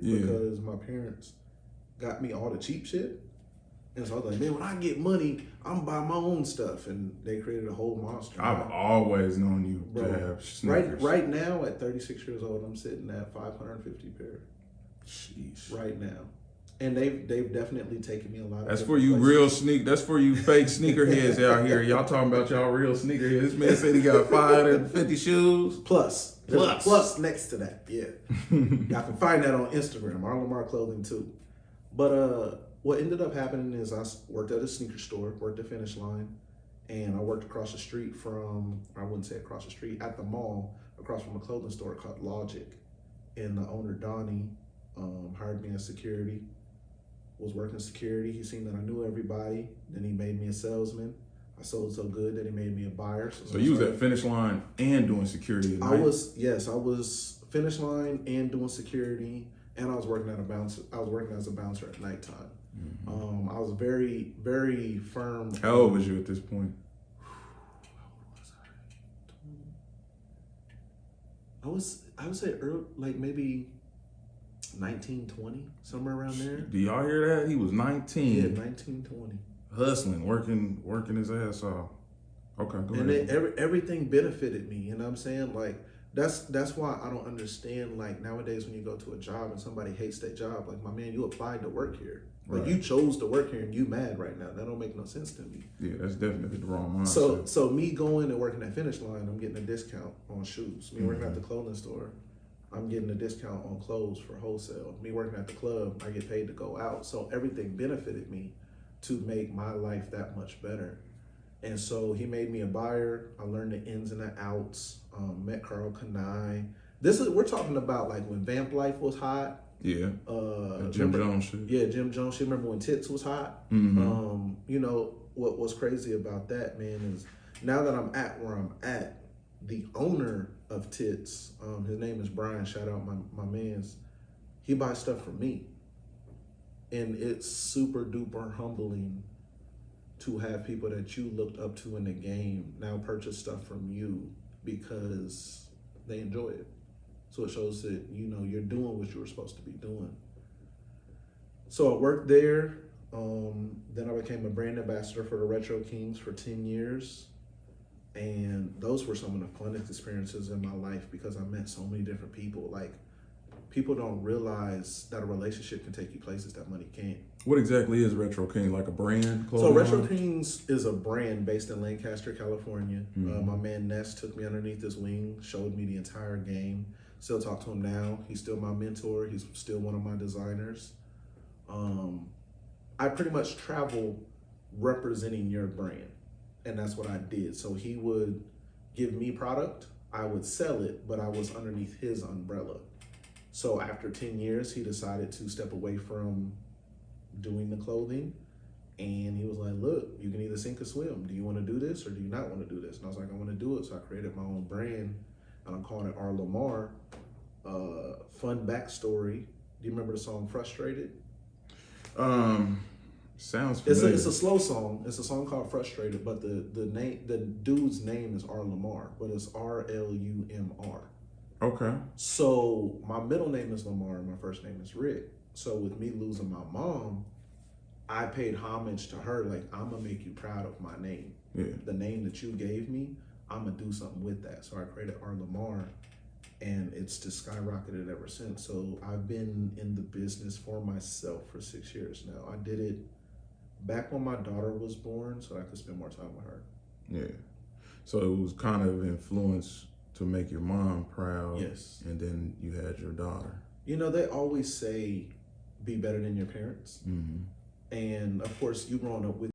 did because my parents got me all the cheap shit. And so I was like, man, when I get money, I'm buy my own stuff. And they created a whole monster. I've always known you to have sneakers. Right now, at 36 years old, I'm sitting at 550 pair. Jeez. Right now. And they've definitely taken me a lot of That's for you places. that's for you fake sneakerheads out here. Y'all talking about y'all real sneakerheads. This man said he got 550 shoes. Plus next to that, yeah. Y'all can find that on Instagram, our LAMAR clothing too. But what ended up happening is I worked at a sneaker store, worked at Finish Line, and I worked across the street from, I wouldn't say across the street, at the mall, across from a clothing store called Logic. And the owner, Donnie, hired me as security, was working security. He seen that I knew everybody. Then he made me a salesman. I sold so good that he made me a buyer. So you was at Finish Line and doing security at night? I was Finish Line and doing security, and I was working as a bouncer at nighttime. Mm-hmm. I was very, very firm. How old was you at this point? I would say early, like maybe 19, 20, somewhere around there. Do y'all hear that? He was 19. Yeah, 19, 20. Hustling, working his ass off. Okay, go ahead. And everything benefited me, you know what I'm saying? Like, that's why I don't understand, like, nowadays when you go to a job and somebody hates that job, like, my man, you applied to work here. Like, you chose to work here and you mad right now. That don't make no sense to me. Yeah, that's definitely the wrong mindset. So me going and working at Finish Line, I'm getting a discount on shoes. Me working at the clothing store, I'm getting a discount on clothes for wholesale. Me working at the club, I get paid to go out. So everything benefited me to make my life that much better. And so he made me a buyer. I learned the ins and the outs. Met Carl Kanai. We're talking about like when Vamp Life was hot. Yeah. Jim Jones shit. Yeah, Jim Jones shit. Remember when Tits was hot? Mm-hmm. You know what's crazy about that, man, is now that I'm at where I'm at, the owner of Tits, his name is Brian. Shout out my man's. He buys stuff from me, and it's super duper humbling to have people that you looked up to in the game now purchase stuff from you because they enjoy it. So it shows that, you know, you're doing what you were supposed to be doing. So I worked there. Then I became a brand ambassador for the Retro Kings for 10 years. And those were some of the funnest experiences in my life because I met so many different people. Like, people don't realize that a relationship can take you places that money can't. What exactly is Retro King? Like a brand? So Retro Kings is a brand based in Lancaster, California. My man Ness took me underneath his wing, showed me the entire game. Still talk to him now. He's still my mentor. He's still one of my designers. I pretty much travel representing your brand. And that's what I did. So he would give me product. I would sell it, but I was underneath his umbrella. So after 10 years, he decided to step away from doing the clothing. And he was like, look, you can either sink or swim. Do you want to do this or do you not want to do this? And I was like, I want to do it. So I created my own brand and I'm calling it our LAMAR. Fun backstory. Do you remember the song Frustrated? Sounds familiar. It's a slow song. It's a song called Frustrated, but the dude's name is R. Lamar, but it's RLUMR. Okay. So my middle name is Lamar and my first name is Rick. So with me losing my mom, I paid homage to her. Like, I'm gonna make you proud of my name. Yeah. The name that you gave me, I'm gonna do something with that. So I created R. Lamar, and it's just skyrocketed ever since. So I've been in the business for myself for 6 years now. I did it back when my daughter was born so I could spend more time with her. Yeah. So it was kind of influence to make your mom proud. Yes. And then you had your daughter. You know, they always say, be better than your parents. Mm-hmm. And of course, you growing up with